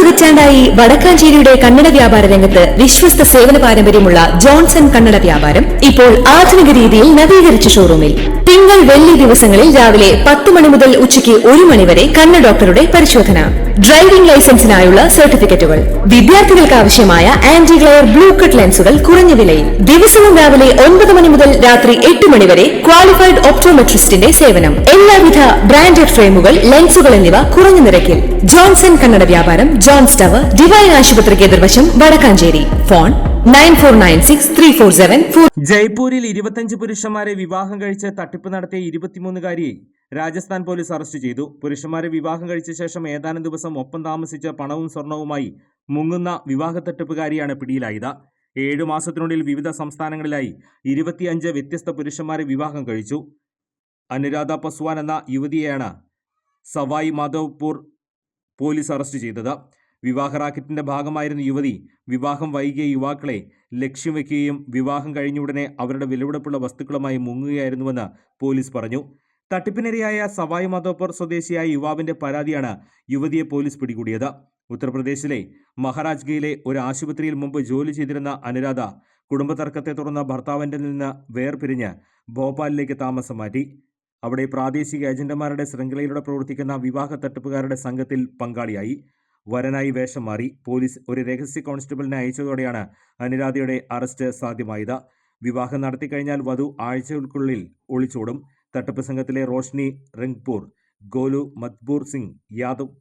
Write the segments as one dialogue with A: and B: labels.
A: പതിറ്റാണ്ടായി വടക്കാഞ്ചേരിയുടെ കന്നഡ വ്യാപാര രംഗത്ത് വിശ്വസ്ത സേവന പാരമ്പര്യമുള്ള ജോൺസൺ കന്നഡ വ്യാപാരം ഇപ്പോൾ ആധുനിക രീതിയിൽ നവീകരിച്ച ഷോറൂമിൽ തിങ്കൾ വെള്ളി ദിവസങ്ങളിൽ രാവിലെ 10 മണി മുതൽ ഉച്ചയ്ക്ക് 1 മണി വരെ കണ്ണ് ഡോക്ടറുടെ പരിശോധന, ഡ്രൈവിംഗ് ലൈസൻസിനായുള്ള സർട്ടിഫിക്കറ്റുകൾ, വിദ്യാർത്ഥികൾക്ക് ആവശ്യമായ ആന്റി ഗ്ലെയർ ബ്ലൂ കട്ട് ലെൻസുകൾ കുറഞ്ഞ വിലയിൽ, ദിവസവും രാവിലെ 9 മണി മുതൽ രാത്രി 8 മണി വരെ ക്വാളിഫൈഡ് ഓപ്റ്റോമെട്രിസ്റ്റിന്റെ സേവനം, എല്ലാവിധ ബ്രാൻഡഡ് ഫ്രെയിമുകൾ, ലെൻസുകൾ എന്നിവ കുറഞ്ഞ നിരക്കിൽ. ജോൺസൺ കന്നഡ വ്യാപാരം, ജോൺസ് ടവർ, ഡിവൈൻ ആശുപത്രിക്ക് എതിർവശം, വടക്കാഞ്ചേരി. ഫോൺ 94963474.
B: ജയ്പൂരിൽ 25 പുരുഷന്മാരെ വിവാഹം കഴിച്ച് തട്ടിപ്പ് നടത്തിയ 23-കാരിയെ രാജസ്ഥാൻ പോലീസ് അറസ്റ്റ് ചെയ്തു. പുരുഷന്മാരെ വിവാഹം കഴിച്ച ശേഷം ഏതാനും ദിവസം ഒപ്പം താമസിച്ച് പണവും സ്വർണവുമായി മുങ്ങുന്ന വിവാഹ തട്ടിപ്പുകാരിയാണ് പിടിയിലായത്. 7 മാസത്തിനുള്ളിൽ വിവിധ സംസ്ഥാനങ്ങളിലായി 25 വ്യത്യസ്ത പുരുഷന്മാരെ വിവാഹം കഴിച്ചു. അനുരാധ പസ്വാൻ എന്ന യുവതിയെയാണ് സവായി മാധവ്പൂർ പോലീസ് അറസ്റ്റ് ചെയ്തത്. വിവാഹ റാക്കറ്റിന്റെ ഭാഗമായിരുന്ന യുവതി വിവാഹം വൈകിയ യുവാക്കളെ ലക്ഷ്യം വയ്ക്കുകയും വിവാഹം കഴിഞ്ഞ ഉടനെ അവരുടെ വിലപിടിപ്പുള്ള വസ്തുക്കളുമായി മുങ്ങുകയായിരുന്നുവെന്ന് പോലീസ് പറഞ്ഞു. തട്ടിപ്പിനിരയായ സവായി മാധോപൂർ സ്വദേശിയായ യുവാവിന്റെ പരാതിയാണ് യുവതിയെ പോലീസ് പിടികൂടിയത്. ഉത്തർപ്രദേശിലെ മഹാരാജ്ഗയിലെ ഒരു ആശുപത്രിയിൽ മുമ്പ് ജോലി ചെയ്തിരുന്ന അനുരാധ കുടുംബതർക്കത്തെ തുടർന്ന് ഭർത്താവിൻ്റെ നിന്ന് വേർപിരിഞ്ഞ് ഭോപ്പാലിലേക്ക് താമസം മാറ്റി. അവിടെ പ്രാദേശിക ഏജന്റുമാരുടെ ശൃംഖലയിലൂടെ പ്രവർത്തിക്കുന്ന വിവാഹ തട്ടിപ്പുകാരുടെ സംഘത്തിൽ പങ്കാളിയായി. വരനായി വേഷം മാറി പോലീസ് ഒരു രഹസ്യ കോൺസ്റ്റബിളിനെ അയച്ചതോടെയാണ് അനുരാധയുടെ അറസ്റ്റ് സാധ്യമായത്. വിവാഹം നടത്തിക്കഴിഞ്ഞാൽ വധു ആഴ്ചകൾക്കുള്ളിൽ ഒളിച്ചോടും. തട്ടിപ്പ് സംഘത്തിലെ റോഷ്നി റിംഗ്പൂർ, ഗോലു മത്ബൂർ സിംഗ് യാദവ്,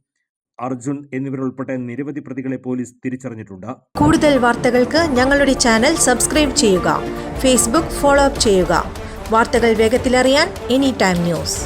B: അർജുൻ എന്നിവരുൾപ്പെട്ട നിരവധി പ്രതികളെ പോലീസ് തിരിച്ചറിഞ്ഞിട്ടുണ്ട്.
C: കൂടുതൽ വാർത്തകൾക്ക് ഞങ്ങളുടെ ചാനൽ സബ്സ്ക്രൈബ് ചെയ്യുക. ഫേസ്ബുക്ക് ഫോളോ അപ്പ് ചെയ്യുക. വാർത്തകൾ വേഗത്തിലറിയാൻ എനി ടൈം ന്യൂസ്.